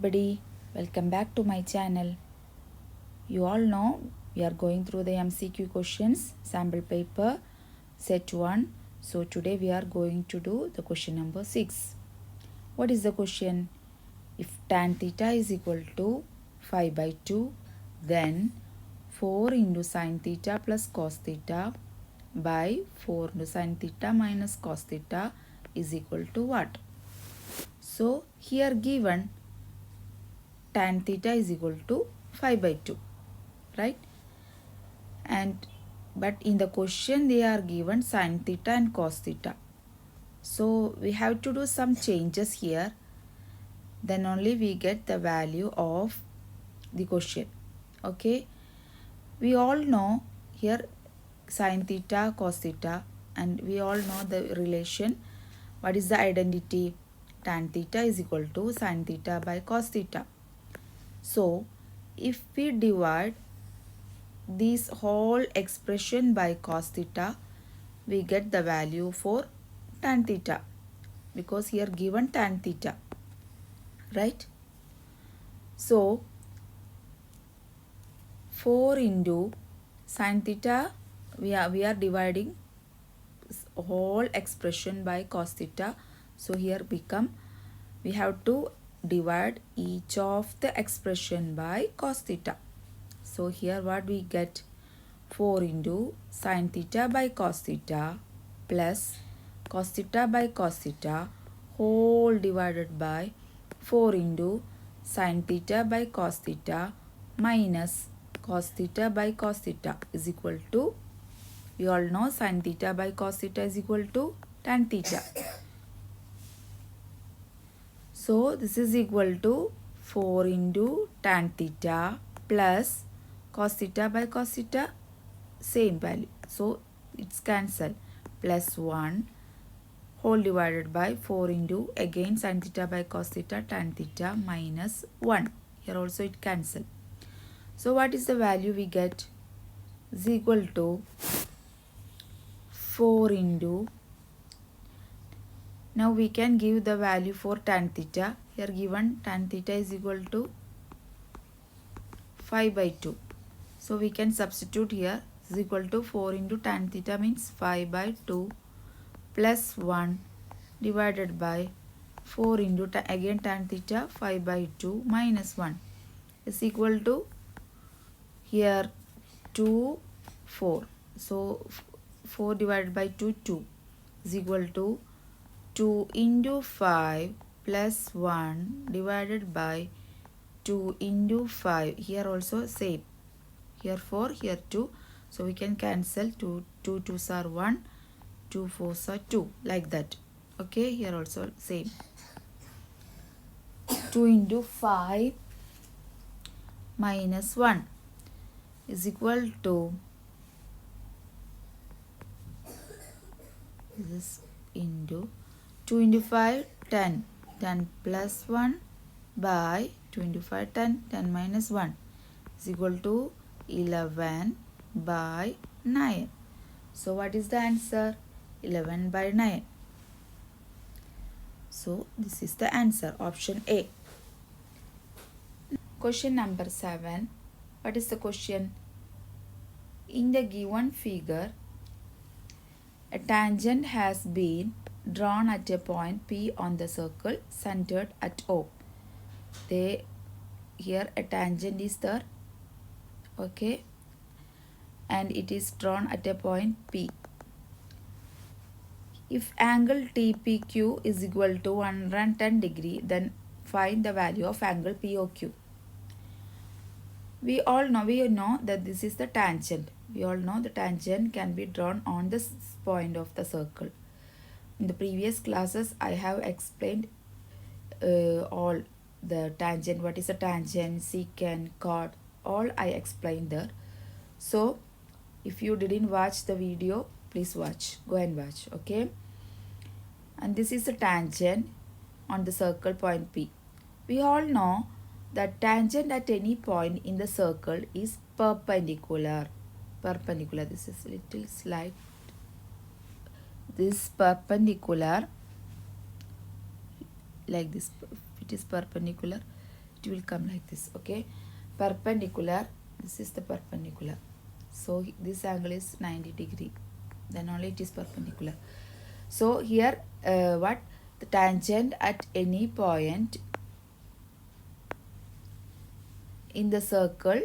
everybody, welcome back to my channel. You all know we are going through the MCQ questions, sample paper, set 1. So today we are going to do the question number 6. What is the question? If tan theta is equal to 5 by 2, then 4 into sin theta plus cos theta by 4 into sin theta minus cos theta is equal to what? So here given tan theta is equal to 5 by 2, right? But in the question they are given sin theta and cos theta. So we have to do some changes here. Then only we get the value of the question. Okay. We all know here sin theta, cos theta, and we all know the relation. What is the identity? Tan theta is equal to sin theta by cos theta. So, if we divide this whole expression by cos theta, we get the value for tan theta because here given tan theta, right? So, 4 into sin theta, we are dividing whole expression by cos theta. So, here we have to divide each of the expression by cos theta. So here what we get? 4 into sin theta by cos theta plus cos theta by cos theta whole divided by 4 into sin theta by cos theta minus cos theta by cos theta is equal to, we all know sin theta by cos theta is equal to tan theta. So this is equal to 4 into tan theta plus cos theta by cos theta, same value. So it's cancelled. Plus 1 whole divided by 4 into again sin theta by cos theta tan theta minus 1. Here also it cancelled. So what is the value we get? Is equal to 4 into, now we can give the value for tan theta. Here given tan theta is equal to 5 by 2. So we can substitute here is equal to 4 into tan theta means 5 by 2 plus 1 divided by 4 into again tan theta 5 by 2 minus 1 is equal to here 2, 4. So 4 divided by 2, 2 is equal to 2 into 5 plus 1 divided by 2 into 5. Here also same. Here 4, here 2. So we can cancel 2 2s are 1, 2 4s are 2, like that. Okay, here also same. 2 into 5 minus 1 is equal to, this into 2 into 5, 10. 10 plus 1 by 2 into 5, 10. 10 minus 1 is equal to 11 by 9. So what is the answer? 11 by 9. So this is the answer, option A. Question number 7. What is the question? In the given figure, a tangent has been drawn at a point P on the circle centered at O. Here a tangent is there, okay, and it is drawn at a point P. If angle TPQ is equal to 110 degree, then find the value of angle POQ. We know that this is the tangent. We all know the tangent can be drawn on this point of the circle. In the previous classes, I have explained all the tangent, what is a tangent, secant, chord, all I explained there. So if you didn't watch the video, please watch, go and watch, okay? And this is a tangent on the circle point P. We all know that tangent at any point in the circle is perpendicular. This is little slight. This perpendicular, like this, it is perpendicular it will come like this. Okay, perpendicular, this is the perpendicular, so this angle is 90 degree, then only it is perpendicular. So here what the tangent at any point in the circle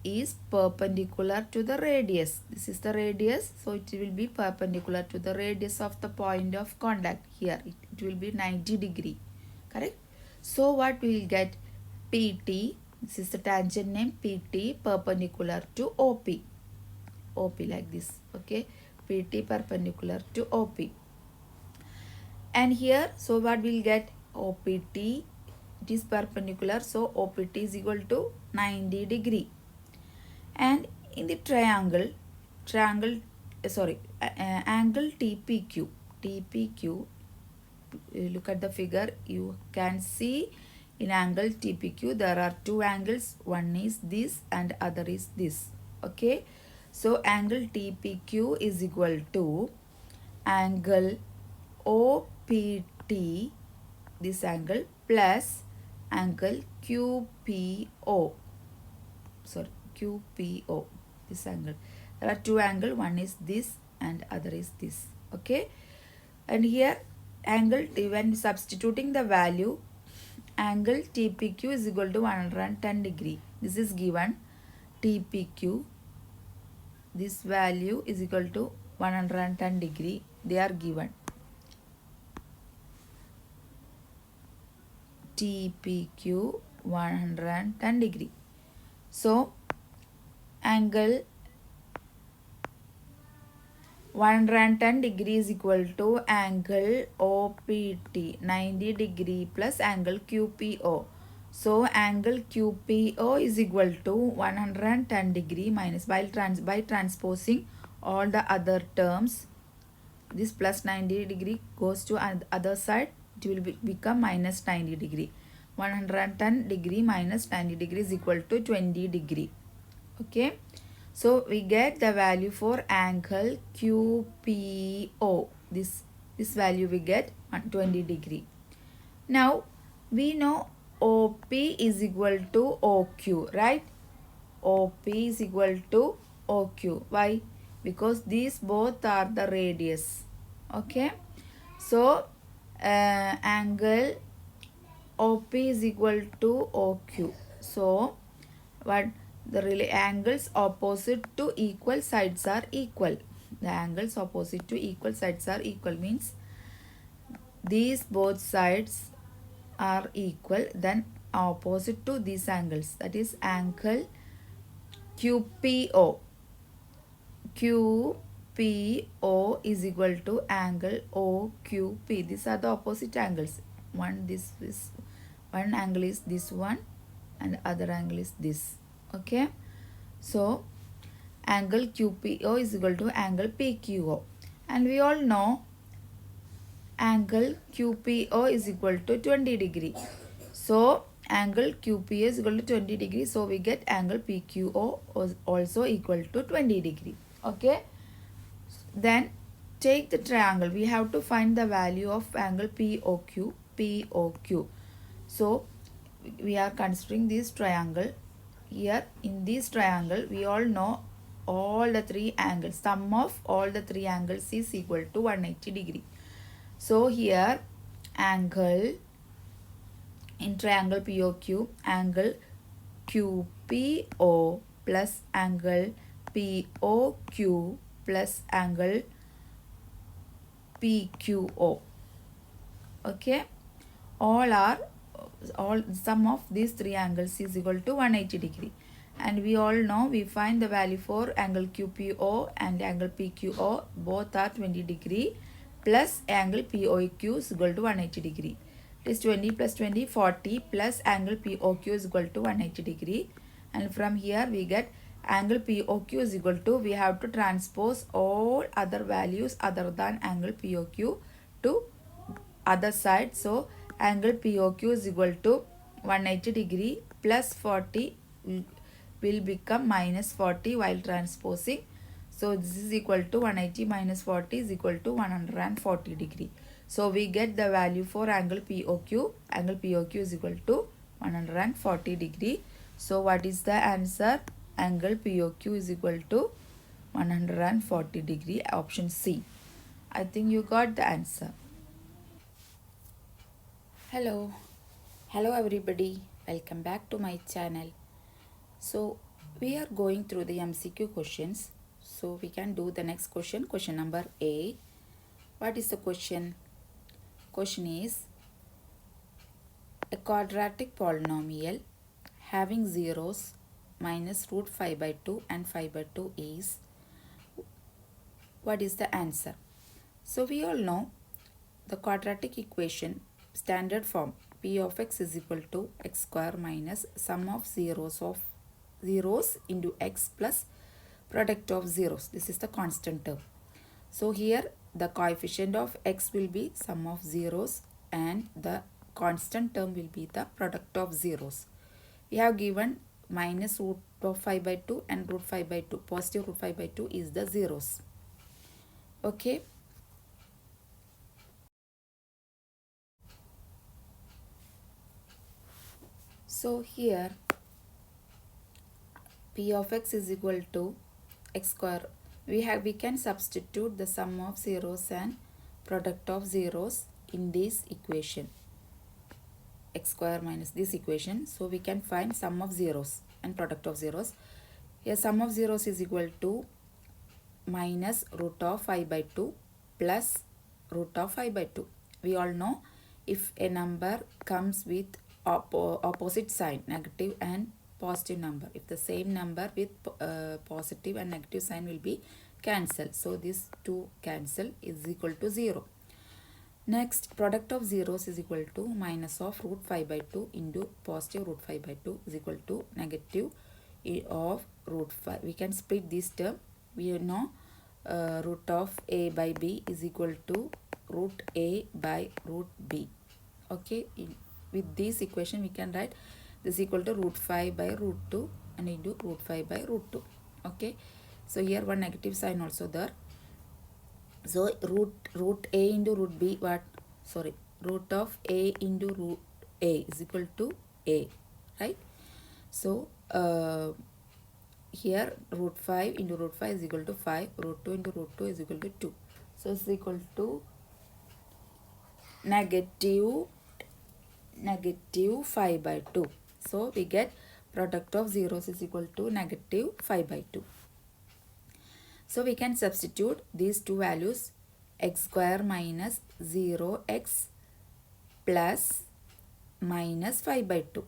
is perpendicular to the radius. This is the radius, so it will be perpendicular to the radius of the point of contact. Here it will be 90 degree, correct? So what we will get, PT, this is the tangent name, PT perpendicular to OP, OP like this. Okay, PT perpendicular to OP. And here, so what we'll get, OPT, it is perpendicular, so OPT is equal to 90 degree. And in the angle TPQ, look at the figure, you can see in angle TPQ there are two angles, one is this and other is this. Okay, so angle TPQ is equal to angle OPT, this angle, plus angle QPO, this angle. There are two angles, one is this and other is this. Okay, and here angle when substituting the value, angle TPQ is equal to 110 degree. This is given, TPQ, this value is equal to 110 degree, they are given. TPQ 110 degree. So angle 110 degree is equal to angle OPT 90 degree plus angle QPO. So angle QPO is equal to 110 degree minus, by transposing all the other terms, this plus 90 degree goes to other side, it will become minus 90 degree. 110 degree minus 90 degree is equal to 20 degree. Okay, so we get the value for angle QPO. This value we get 20 degree. Now we know OP is equal to OQ, right? OP is equal to OQ. Why? Because these both are the radius. Okay, so angle OP is equal to OQ. So what the really angles opposite to equal sides are equal. The angles opposite to equal sides are equal means these both sides are equal, then opposite to these angles, that is angle QPO. QPO is equal to angle OQP. These are the opposite angles. One angle is this one and other angle is this. Okay, so angle QPO is equal to angle PQO, and we all know angle QPO is equal to 20 degree. So angle QPO is equal to 20 degree, so we get angle PQO also equal to 20 degree. Okay, then take the triangle, we have to find the value of angle POQ. So we are considering this triangle. Here in this triangle we all know all the three angles, sum of all the three angles is equal to 180 degree. So here angle in triangle POQ, angle QPO plus angle POQ plus angle PQO. Okay, all sum of these three angles is equal to 180 degree, and we all know we find the value for angle QPO and angle PQO, both are 20 degree plus angle POQ is equal to 180 degree. It is 20 plus 20 40 plus angle POQ is equal to 180 degree, and from here we get angle POQ is equal to, we have to transpose all other values other than angle POQ to other side. So angle POQ is equal to 180 degree plus 40 will become minus 40 while transposing. So this is equal to 180 minus 40 is equal to 140 degree. So we get the value for angle POQ. Angle POQ is equal to 140 degree. So what is the answer? Angle POQ is equal to 140 degree, option C. I think you got the answer. Hello everybody, welcome back to my channel. So we are going through the MCQ questions. So we can do the next question, question number 8. What is the question? Question is, a quadratic polynomial having zeros minus root 5 by 2 and 5 by 2 is, what is the answer? So we all know the quadratic equation standard form p of x is equal to x square minus sum of zeros into x plus product of zeros. This is the constant term. So here the coefficient of x will be sum of zeros and the constant term will be the product of zeros. We have given minus root of 5 by 2 and root 5 by 2. Positive root 5 by 2 is the zeros. Okay. So here p of x is equal to x square. We can substitute the sum of zeros and product of zeros in this equation, x square minus this equation. So we can find sum of zeros and product of zeros. Here sum of zeros is equal to minus root of 5 by 2 plus root of 5 by 2. We all know if a number comes with opposite sign, negative and positive number, if the same number with positive and negative sign will be cancelled. So this 2 cancel is equal to 0. Next, product of zeros is equal to minus of root 5 by 2 into positive root 5 by 2 is equal to negative of root 5. We can split this term. We know root of a by b is equal to root a by root b. Okay, with this equation we can write this equal to root 5 by root 2 and into root 5 by root 2. Okay, so here one negative sign also there. So root a into root b, what? Sorry, root of a into root a is equal to a, right? So here root 5 into root 5 is equal to 5, root 2 into root 2 is equal to 2. So it's equal to negative 5 by 2. So we get product of zeros is equal to negative 5 by 2. So we can substitute these two values, x square minus 0x plus minus 5 by 2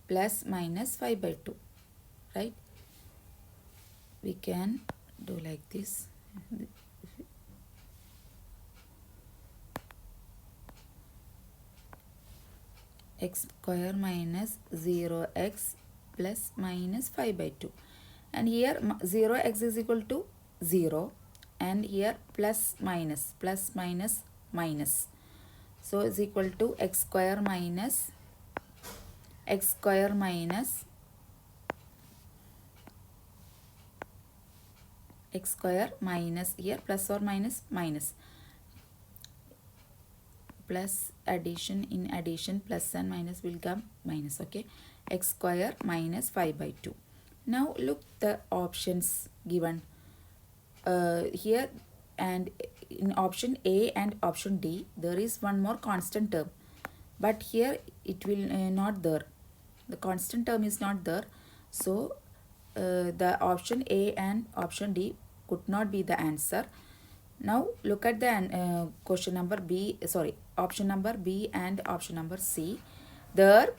plus minus 5 by 2, right? We can do like this. X square minus 0x plus minus 5 by 2. And here 0x is equal to 0 and here plus minus minus. So is equal to x square minus here plus or minus plus addition, in addition plus and minus will come minus. Okay, x square minus 5 by 2. Now look the options given here, and in option A and option D there is one more constant term, but here it will not there. The constant term is not there. So the option A and option D could not be the answer. Now look at the question number B, sorry, option number B and option number C. There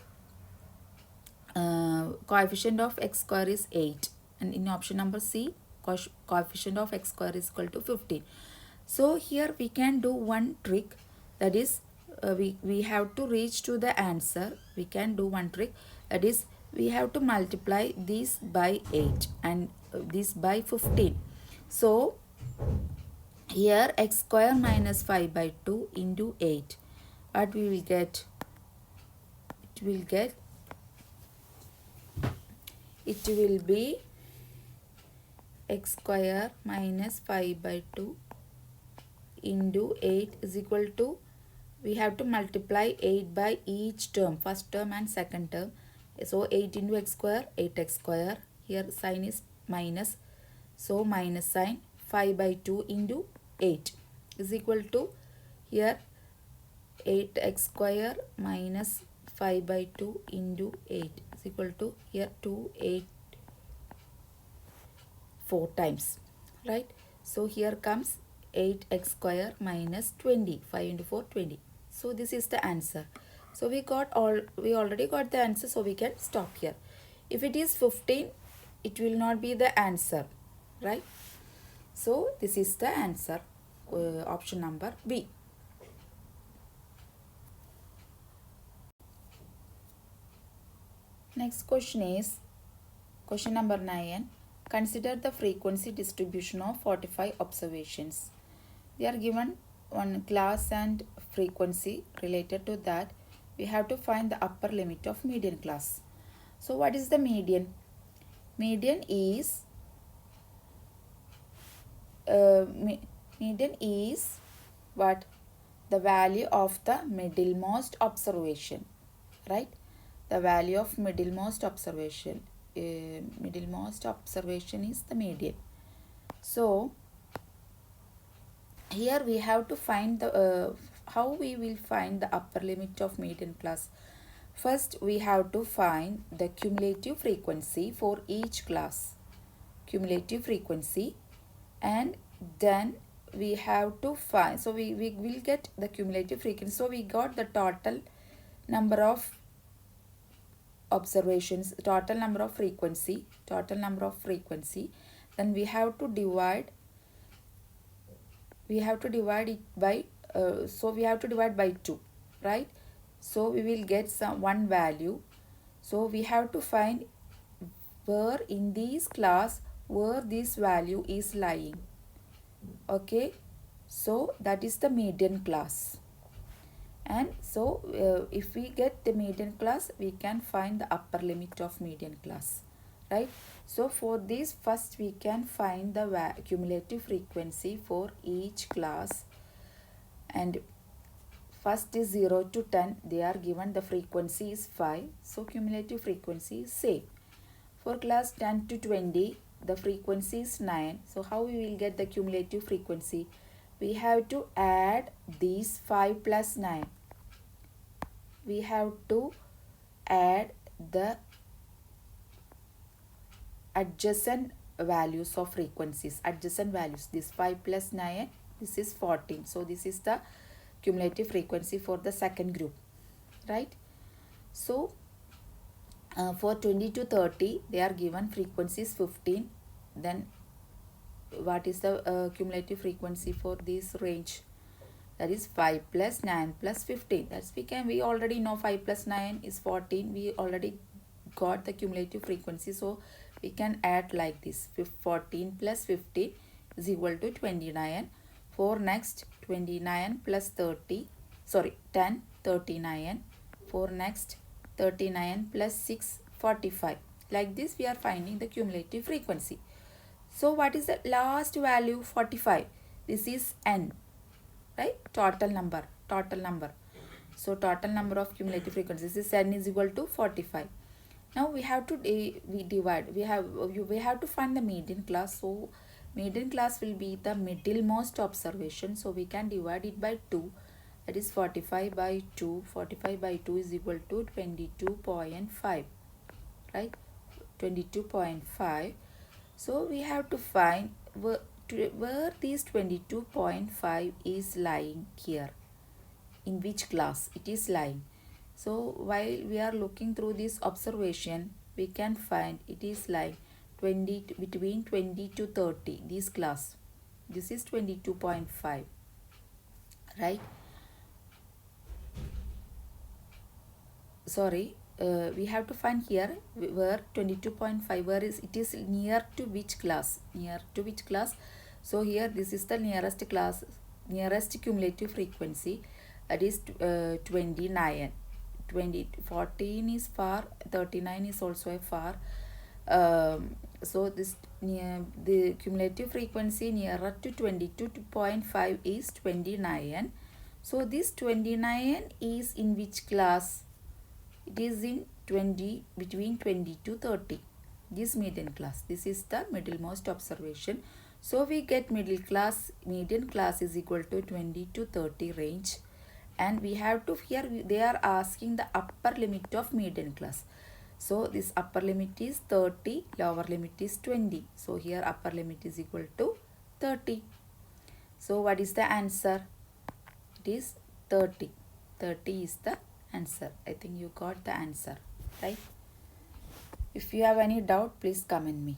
coefficient of x square is 8, and in option number C coefficient of x square is equal to 15. So here we can do one trick, that is we have to reach to the answer. We can do one trick, that is we have to multiply this by 8 and this by 15. So here x square minus 5 by 2 into 8, what we will get? It will be x square minus 5 by 2 into 8 is equal to we have to multiply 8 by each term, first term and second term. So 8 into x square, 8x square. Here sign is minus. So minus sign 5 by 2 into 8 is equal to here 8x square minus 5 by 2 into 8 is equal to here 2, 8, 4 times, right? So here comes 8x square minus 20, 5 into 4, 20. So this is the answer. So we already got the answer, so we can stop here. If it is 15, it will not be the answer, right? So this is the answer, option number B. Next question is question number 9. Consider the frequency distribution of 45 observations. They are given one class and frequency. Related to that, we have to find the upper limit of median class. So what is the median? Median is what? The value of the middlemost observation, right? The value of middlemost observation. Middlemost observation is the median. So here we have to find the how we will find the upper limit of median class. First we have to find the cumulative frequency for each class, cumulative frequency, and then we have to find, so we will get the cumulative frequency. So we got the total number of observations, total number of frequency, then we have to divide it by so we have to divide by 2, right? So we will get some one value. So we have to find where in this class where this value is lying. Okay, so that is the median class. And so if we get the median class, we can find the upper limit of median class, right? So for this, first we can find the cumulative frequency for each class, and first is 0 to 10. They are given the frequency is 5, so cumulative frequency is same. For class 10 to 20, the frequency is 9. So how we will get the cumulative frequency? We have to add these 5 plus 9. We have to add the adjacent values of frequencies, adjacent values. This 5 plus 9, this is 14. So this is the cumulative frequency for the second group, right? So for 20 to 30, they are given frequencies 15. Then what is the cumulative frequency for this range? That is 5 plus 9 plus 15. That's we already know 5 plus 9 is 14. We already got the cumulative frequency. So we can add like this. 14 plus 15 is equal to 29. For next 29 plus 30. Sorry, 10, 39. For next 39 plus 6, 45. Like this we are finding the cumulative frequency. So what is the last value? 45. This is n, right? Total number. So total number of cumulative frequencies is n is equal to 45. Now we have to divide. We have to find the median class. So median class will be the middlemost observation. So we can divide it by 2. That is 45 by 2. 45 by 2 is equal to 22.5, right? 22.5. So we have to find where this 22.5 is lying here. In which class it is lying. So while we are looking through this observation, we can find it is lying between 20 to 30. This class. This is 22.5, right? Sorry. We have to find here where 22.5, where is it is near to which class, so here this is the nearest class, nearest cumulative frequency, that is 29. 14 is far, 39 is also far. So this the cumulative frequency nearer to 22.5 is 29. So this 29 is in which class? It is in 20, between 20 to 30. This median class. This is the middlemost observation. So we get middle class, median class is equal to 20 to 30 range. And we have to, here they are asking the upper limit of median class. So this upper limit is 30, lower limit is 20. So here upper limit is equal to 30. So what is the answer? It is 30. 30 is the answer. I think you got the answer, right? If you have any doubt, please comment me.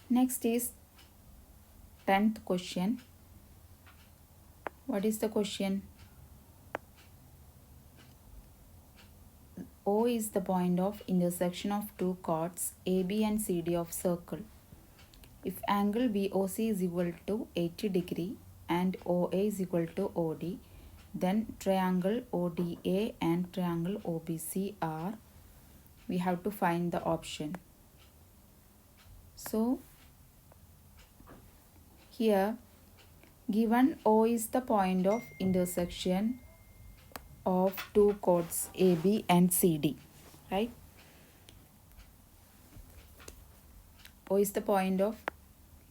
Next is 10th question. What is the question? O is the point of intersection of two chords AB and CD of circle. If angle BOC is equal to 80 degree and OA is equal to OD, then triangle ODA and triangle OBC are, we have to find the option. So here given O is the point of intersection of two chords AB and CD, right? O is the point of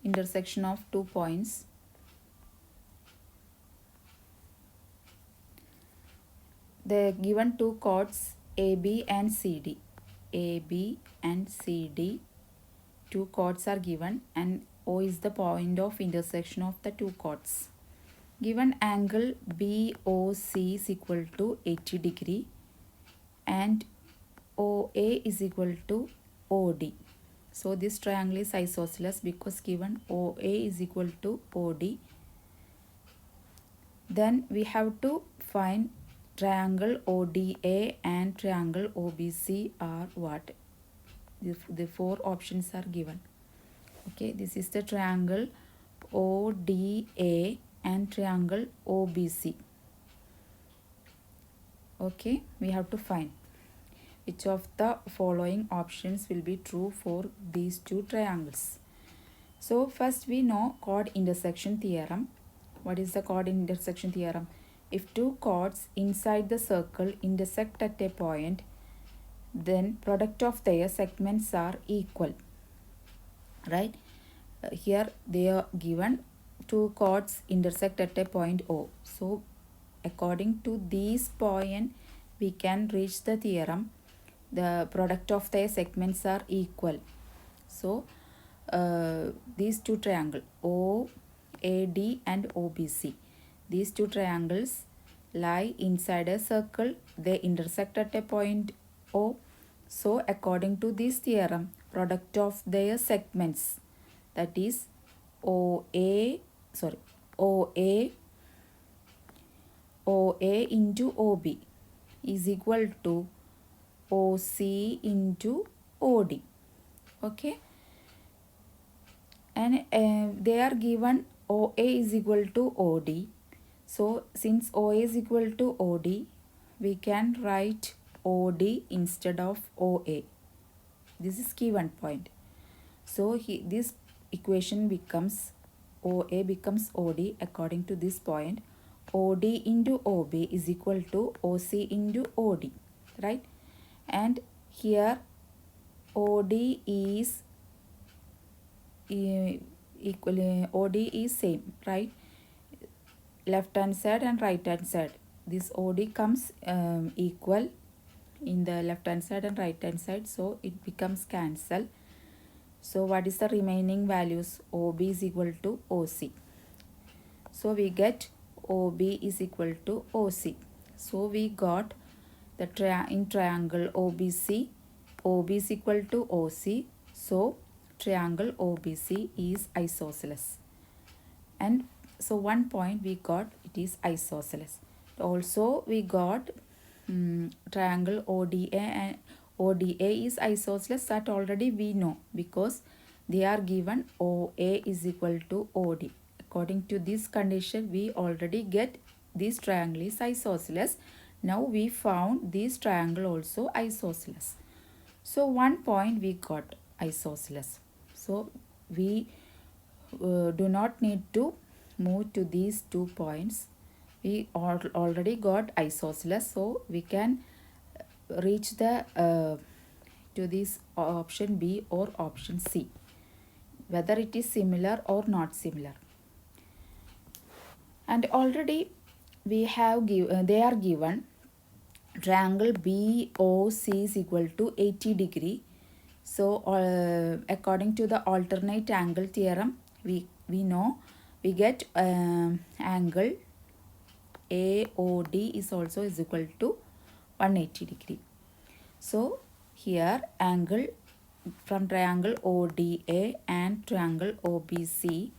intersection of two points. The given two chords AB and CD. AB and CD, two chords are given and O is the point of intersection of the two chords. Given angle BOC is equal to 80 degree and OA is equal to OD. So this triangle is isosceles because given OA is equal to OD. Then we have to find triangle ODA and triangle OBC are what? The four options are given. Okay, this is the triangle ODA and triangle OBC. Okay, we have to find which of the following options will be true for these two triangles. So first we know chord intersection theorem. What is the chord intersection theorem? If two chords inside the circle intersect at a point, then product of their segments are equal, right? Here they are given two chords intersect at a point O. So according to this point we can reach the theorem the product of their segments are equal. So these two triangles OAD and OBC, these two triangles lie inside a circle, they intersect at a point O. So according to this theorem, product of their segments, that is OA into OB is equal to OC into OD. Okay, and they are given OA is equal to OD. So since OA is equal to OD, we can write OD instead of OA. This is given point. So this equation becomes OA becomes OD according to this point. OD into OB is equal to OC into OD, right? And here OD is equal, OD is same, right? Left hand side and right hand side. This OD comes equal in the left hand side and right hand side, so it becomes cancel. So what is the remaining values? OB is equal to OC. So we get OB is equal to OC. So we got the in triangle OBC, OB is equal to OC. So triangle OBC is isosceles. And so one point we got, it is isosceles. Also we got triangle ODA and ODA is isosceles, that already we know because they are given OA is equal to OD. According to this condition, we already get this triangle is isosceles. Now we found this triangle also isosceles. So one point we got, isosceles. So we do not need to move to these 2 points. We already got isosceles, so we can reach the to this option B or option C, whether it is similar or not similar. And already we have they are given triangle BOC is equal to 80 degree. So according to the alternate angle theorem, we know we get angle AOD is also is equal to 180 degree. So here angle from triangle ODA and triangle OBC,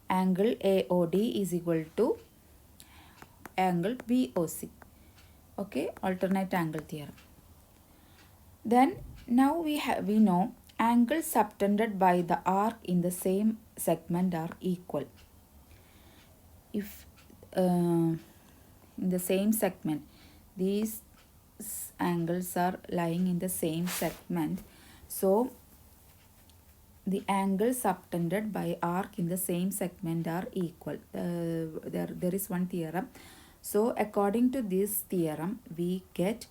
angle AOD is equal to angle BOC. Okay, alternate angle theorem. Then now we know angles subtended by the arc in the same segment are equal. If in the same segment these angles are lying in the same segment, so the angles subtended by arc in the same segment are equal. There is one theorem. So according to this theorem, we get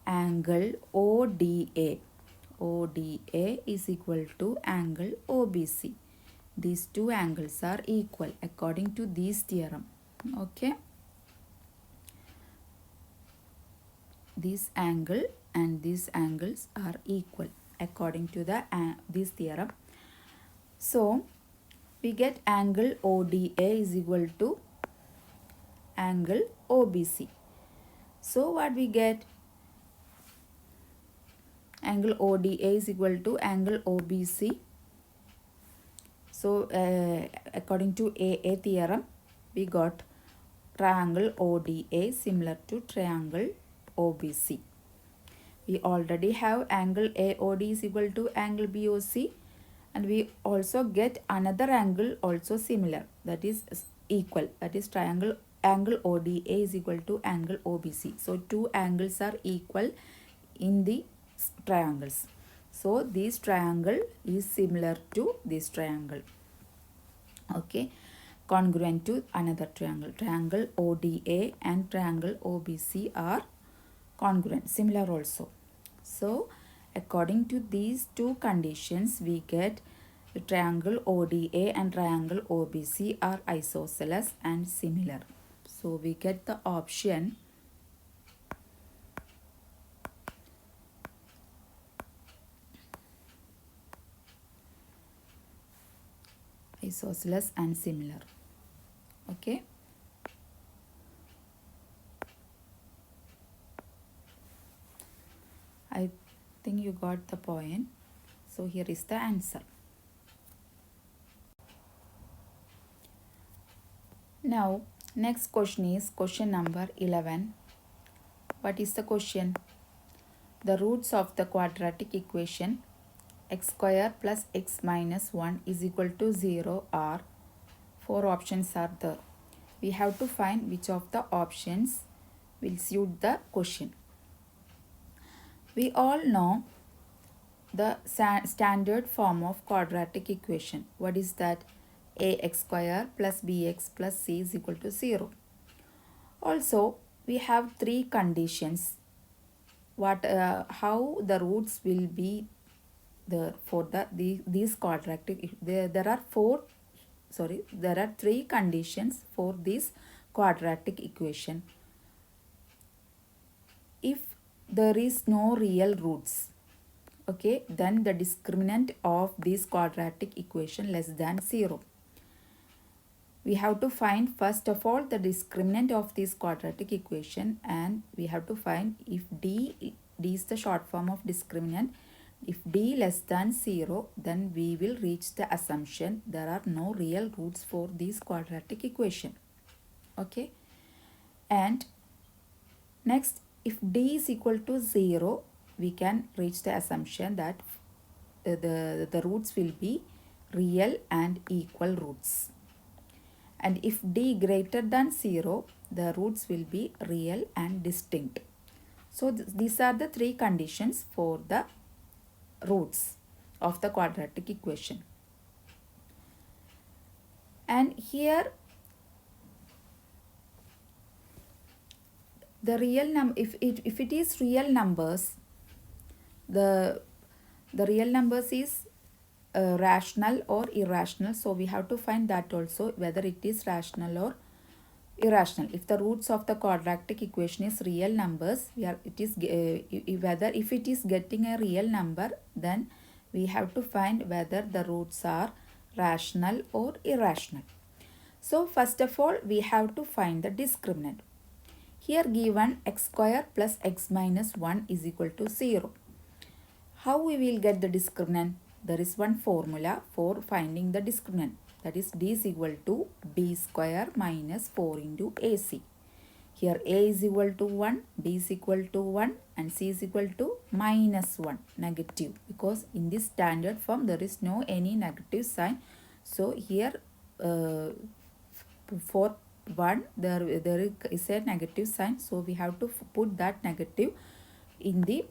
angle ODA. ODA is equal to angle OBC. These two angles are equal according to this theorem. Okay. This angle and these angles are equal according to the this theorem. So we get angle ODA is equal to angle OBC. So what we get? Angle ODA is equal to angle OBC. So according to AA theorem, we got triangle ODA similar to triangle OBC. We already have angle AOD is equal to angle BOC, and we also get another angle also similar, that is equal, that is angle ODA is equal to angle OBC. So two angles are equal in the triangles. So this triangle is similar to this triangle. Okay, congruent to another triangle. Triangle ODA and triangle OBC are congruent, similar also. So according to these two conditions, we get the triangle ODA and triangle OBC are isosceles and similar. So we get the option isosceles and similar. Okay. I think you got the point. So here is the answer. Now next question is question number 11. What is the question? The roots of the quadratic equation x square plus x minus 1 is equal to 0 are, 4 options are there. We have to find which of the options will suit the question. We all know the standard form of quadratic equation. What is that? Ax square plus bx plus c is equal to 0. Also, we have 3 conditions. How the roots will be for these quadratic. There are 3 conditions for this quadratic equation. If there is no real roots, okay, then the discriminant of this quadratic equation less than 0. We have to find first of all the discriminant of this quadratic equation, and we have to find if d is the short form of discriminant. If d less than 0, then we will reach the assumption there are no real roots for this quadratic equation. Okay. And next, if d is equal to 0, we can reach the assumption that the roots will be real and equal roots. And if d greater than 0, the roots will be real and distinct. So these are the 3 conditions for the roots of the quadratic equation. And here the real number, if it is real numbers, the real numbers is rational or irrational. So we have to find that also, whether it is rational or irrational. If the roots of the quadratic equation is real numbers, whether if it is getting a real number, then we have to find whether the roots are rational or irrational. So first of all, we have to find the discriminant. Here given x square plus x minus 1 is equal to 0. How we will get the discriminant? There is one formula for finding the discriminant, that is d is equal to b square minus 4 into ac. Here a is equal to 1, b is equal to 1 and c is equal to minus 1, negative, because in this standard form there is no any negative sign. So here for 1 there is a negative sign, so we have to put that negative in the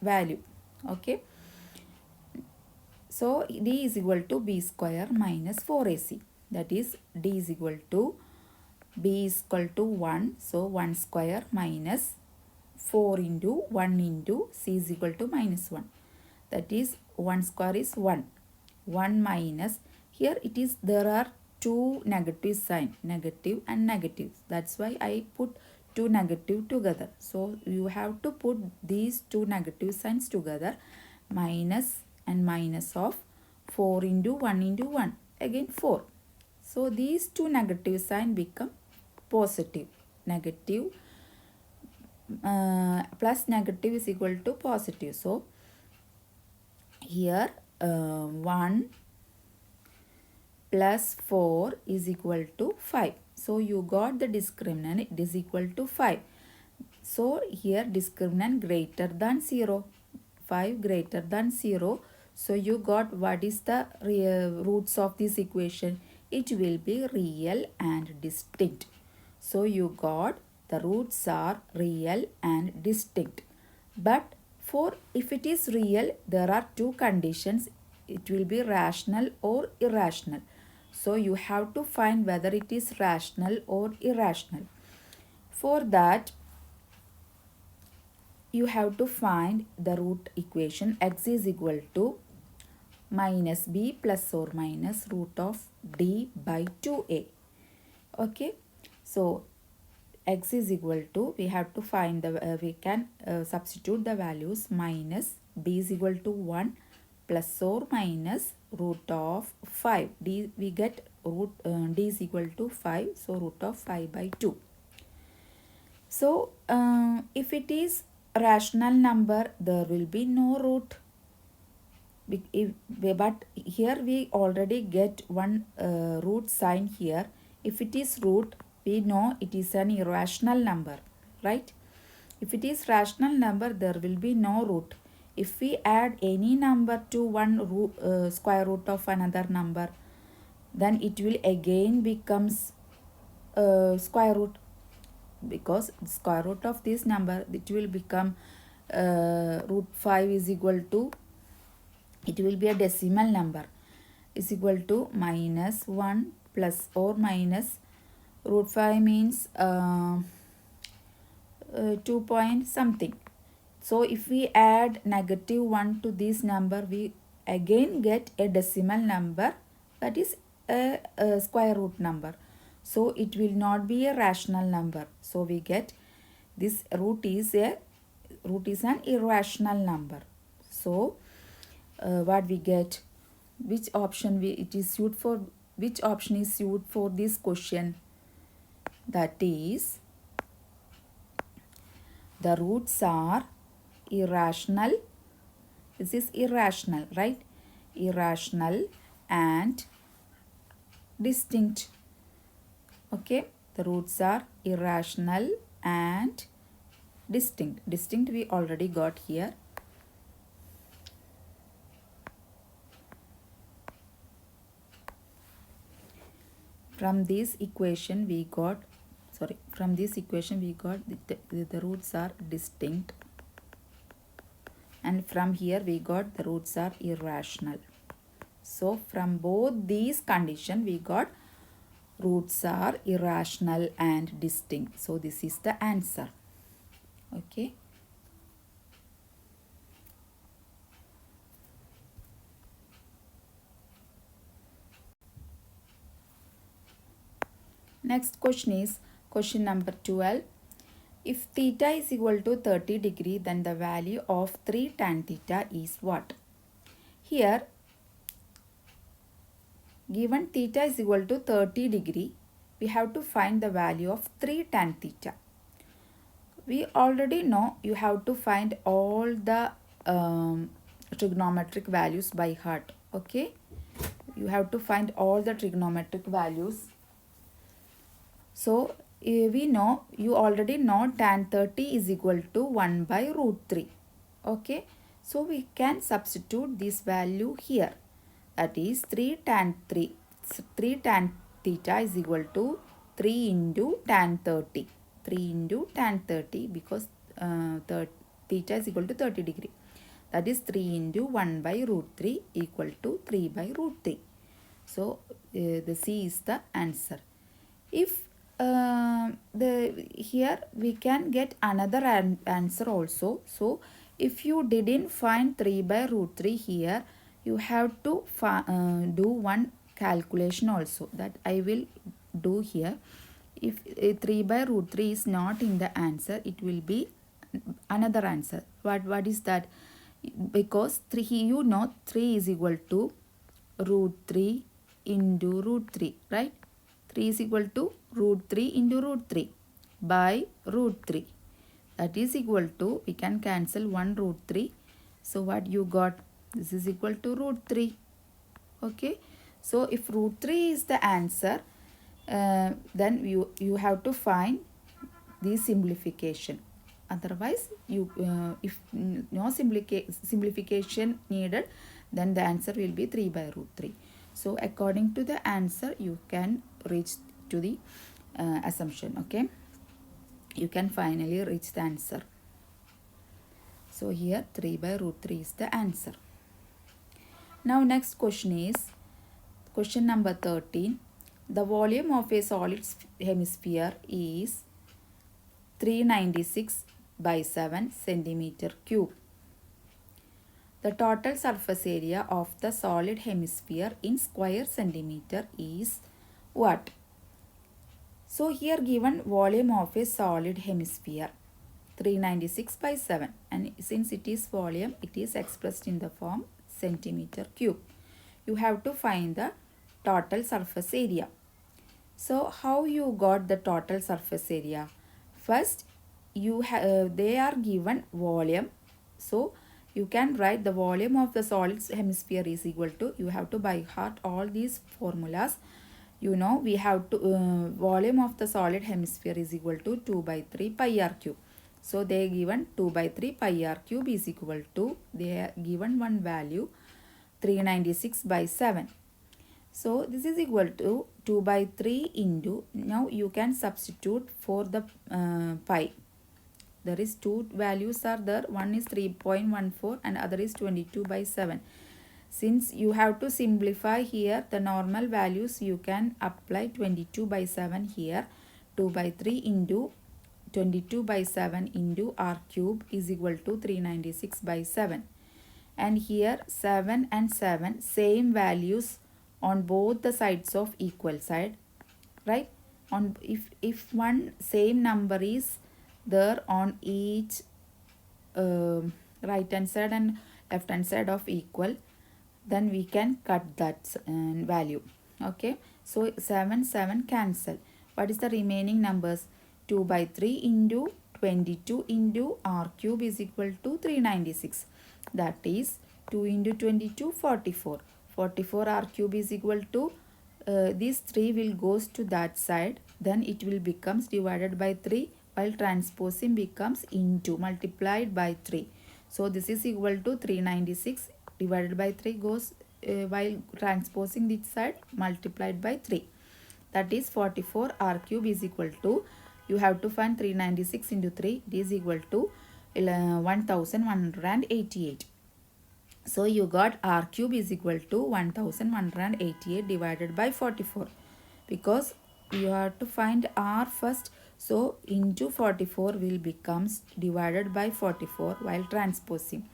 value. Okay, so d is equal to b square minus 4ac, that is d is equal to b is equal to 1, so 1 square minus 4 into 1 into c is equal to minus 1, that is 1 square is 1 minus, here it is there are two negative sign, negative and negative, that's why I put two negative together. So you have to put these two negative signs together, minus and minus of 4 into 1 into 1, again 4. So these two negative sign become positive. Negative plus negative is equal to positive. So here 1 plus 4 is equal to 5. So you got the discriminant, it is equal to 5. So here discriminant greater than 0. 5 greater than 0. So you got what is the roots of this equation? It will be real and distinct. So you got the roots are real and distinct. But for if it is real, there are two conditions. It will be rational or irrational. So you have to find whether it is rational or irrational. For that, you have to find the root equation x is equal to minus b plus or minus root of d by 2a. Okay, so x is equal to, we have to find the, we can substitute the values, minus b is equal to 1 plus or minus root of 5. D we get root d is equal to 5, so root of 5 by 2. So if it is rational number, there will be no root. But here we already get one root sign here. If it is root, we know it is an irrational number, right? If it is rational number, there will be no root. If we add any number to one square root of another number, then it will again becomes square root, because square root of this number, it will become root 5 is equal to, it will be a decimal number, is equal to minus 1 plus or minus root 5 means 2 point something. So if we add negative 1 to this number, we again get a decimal number, that is a square root number. So it will not be a rational number. So we get this root is an irrational number. So what we get, which option it is suit for, which option is suit for this question? That is, the roots are irrational. This is irrational, right? Irrational and distinct. Okay, the roots are irrational and distinct. Distinct we already got here. From this equation we got, the roots are distinct and from here we got the roots are irrational. So from both these conditions we got roots are irrational and distinct. So this is the answer. Okay. Next question is question number 12. If theta is equal to 30 degree, then the value of 3 tan theta is what? Here, given theta is equal to 30 degree, we have to find the value of 3 tan theta. We already know you have to find all the trigonometric values by heart. Okay, you have to find all the trigonometric values. So we know, you already know tan 30 is equal to 1 by root 3. Okay, so we can substitute this value here. That is 3 tan theta is equal to 3 into tan 30. 3 into tan 30 because theta is equal to 30 degree. That is 3 into 1 by root 3 equal to 3 by root 3. So the C is the answer. If here we can get another answer also. So if you didn't find 3 by root 3 here, you have to do one calculation also that I will do here. If 3 by root 3 is not in the answer, it will be another answer. What is that? Because 3, you know 3 is equal to root 3 into root 3, right? 3 is equal to root 3 into root 3 by root 3. That is equal to, we can cancel 1 root 3. So what you got? This is equal to root 3. Okay. So if root 3 is the answer, then you have to find the simplification. Otherwise, if no simplification needed, then the answer will be 3 by root 3. So according to the answer, you can reach to the assumption. Okay, you can finally reach the answer. So here 3 by root 3 is the answer. Now next question is question number 13. The volume of a solid hemisphere is 396 by 7 centimeter cube. The total surface area of the solid hemisphere in square centimeter is what? So here given volume of a solid hemisphere 396 by 7, and since it is volume, it is expressed in the form centimeter cube. You have to find the total surface area. So how you got the total surface area? First, they are given volume. So you can write the volume of the solid hemisphere is equal to, you have to by heart all these formulas. You know, we have to volume of the solid hemisphere is equal to 2 by 3 pi r cube. So they are given 2 by 3 pi r cube is equal to, they are given one value 396 by 7. So this is equal to 2 by 3 into, now you can substitute for the pi. There is two values are there, one is 3.14 and other is 22 by 7. Since you have to simplify here the normal values, you can apply 22 by 7 here. 2 by 3 into 22 by 7 into r cube is equal to 396 by 7. And here 7 and 7 same values on both the sides of equal side, right? On if one same number is there on each right hand side and left hand side of equal, then we can cut that value. Okay, so 7 cancel. What is the remaining numbers? 2 by 3 into 22 into r cube is equal to 396. That is 2 into 22, 44. 44 r cube is equal to, these 3 will goes to that side, then it will becomes divided by 3, while transposing becomes into multiplied by 3. So this is equal to 396 divided by 3 goes while transposing this side multiplied by 3. That is 44 r cube is equal to, you have to find 396 into 3, it is equal to 1188. So you got r cube is equal to 1188 divided by 44, because you have to find r first. So into 44 will becomes divided by 44 while transposing.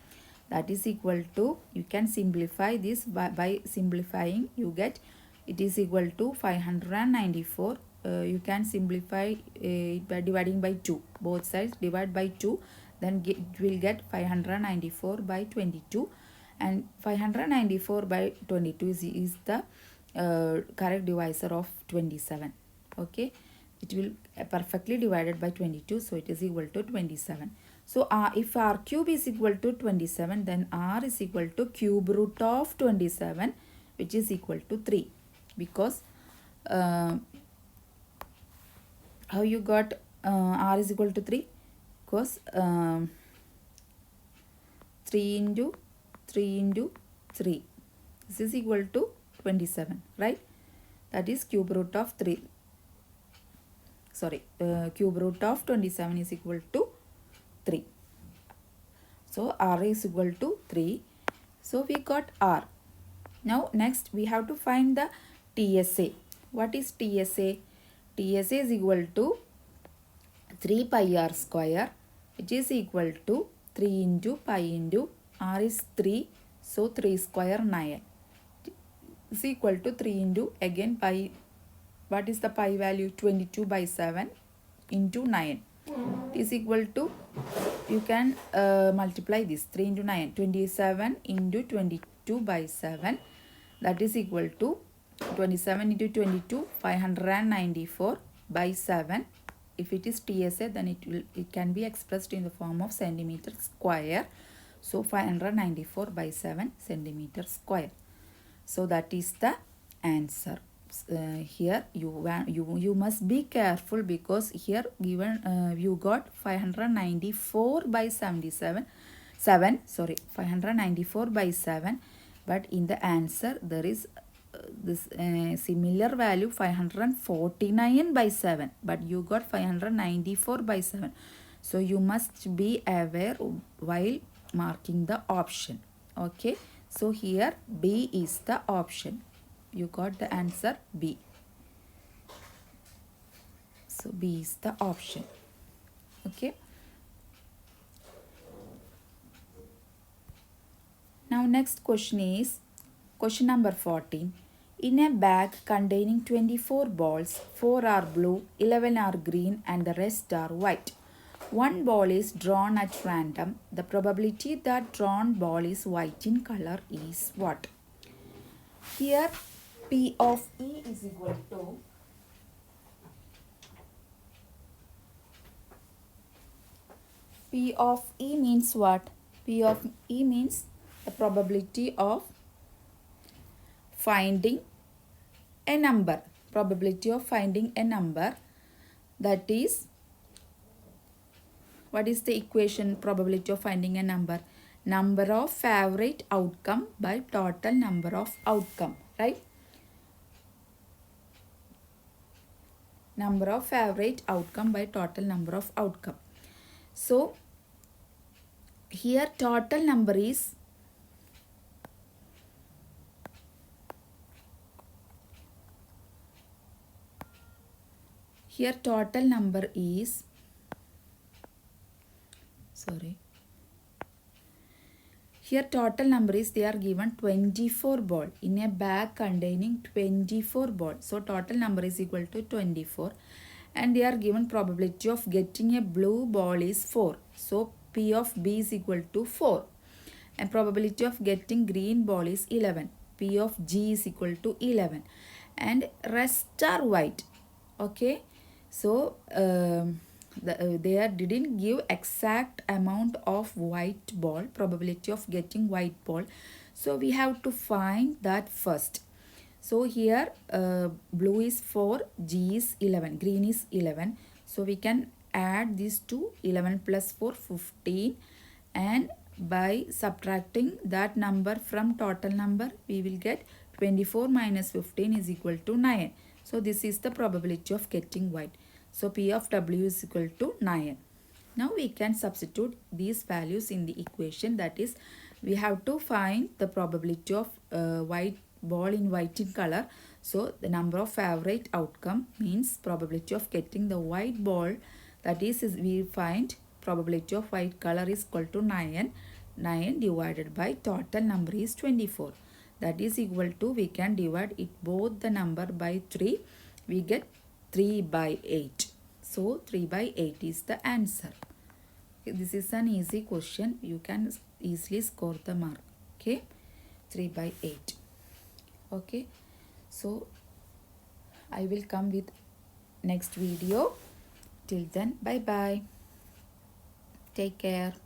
That is equal to, you can simplify this by simplifying, you get it is equal to 594. You can simplify it by dividing by 2. Both sides divide by 2, then it will get 594 by 22, and 594 by 22 is the correct divisor of 27. Okay, it will perfectly divided by 22, so it is equal to 27. So if r cube is equal to 27, then r is equal to cube root of 27, which is equal to 3. Because how you got r is equal to 3? Because 3 into 3 into 3, this is equal to 27, right? That is cube root of 3. Sorry, cube root of 27 is equal to 3. So r is equal to 3. So we got r. Now next we have to find the TSA. What is TSA? TSA is equal to 3 pi r square, which is equal to 3 into pi into r is 3. So 3 square 9 is equal to 3 into again pi. What is the pi value? 22 by 7 into 9 is equal to, you can multiply this 3 into 9, 27 into 22 by 7, that is equal to 27 into 22, 594 by 7. If it is TSA, then it can be expressed in the form of centimeter square. So 594 by 7 centimeter square. So that is the answer. Here you must be careful, because here given you got 594 by 594 by 7, but in the answer there is this similar value 549 by 7, but you got 594 by 7. So you must be aware while marking the option. Okay, so here B is the option. You got the answer B. So B is the option. Okay. Now next question is question number 14. In a bag containing 24 balls, 4 are blue, 11 are green and the rest are white. One ball is drawn at random. The probability that drawn ball is white in color is what? Here P of E is equal to P of E means what? P of E means the probability of finding a number. Probability of finding a number, that is, what is the equation? Probability of finding a number. Number of favorite outcome by total number of outcome, right? Number of favorite outcome by total number of outcome. So here total number is Here total number is they are given 24 ball in a bag containing 24 ball. So total number is equal to 24, and they are given probability of getting a blue ball is 4. So P of B is equal to 4, and probability of getting green ball is 11. P of G is equal to 11, and rest are white. Okay, so they didn't give exact amount of white ball, probability of getting white ball. So we have to find that first. So here blue is 4, G is 11, green is 11. So we can add these two, 11 plus 4, 15, and by subtracting that number from total number, we will get 24 minus 15 is equal to 9. So this is the probability of getting white. So P of W is equal to 9. Now we can substitute these values in the equation. That is, we have to find the probability of white ball in white in color. So the number of average outcome means probability of getting the white ball. That is we find probability of white color is equal to 9. 9 divided by total number is 24. That is equal to, we can divide it both the number by 3. We get 3 by 8. So 3 by 8 is the answer. This is an easy question. You can easily score the mark. Okay. 3 by 8. Okay. So I will come with next video. Till then, bye bye. Take care.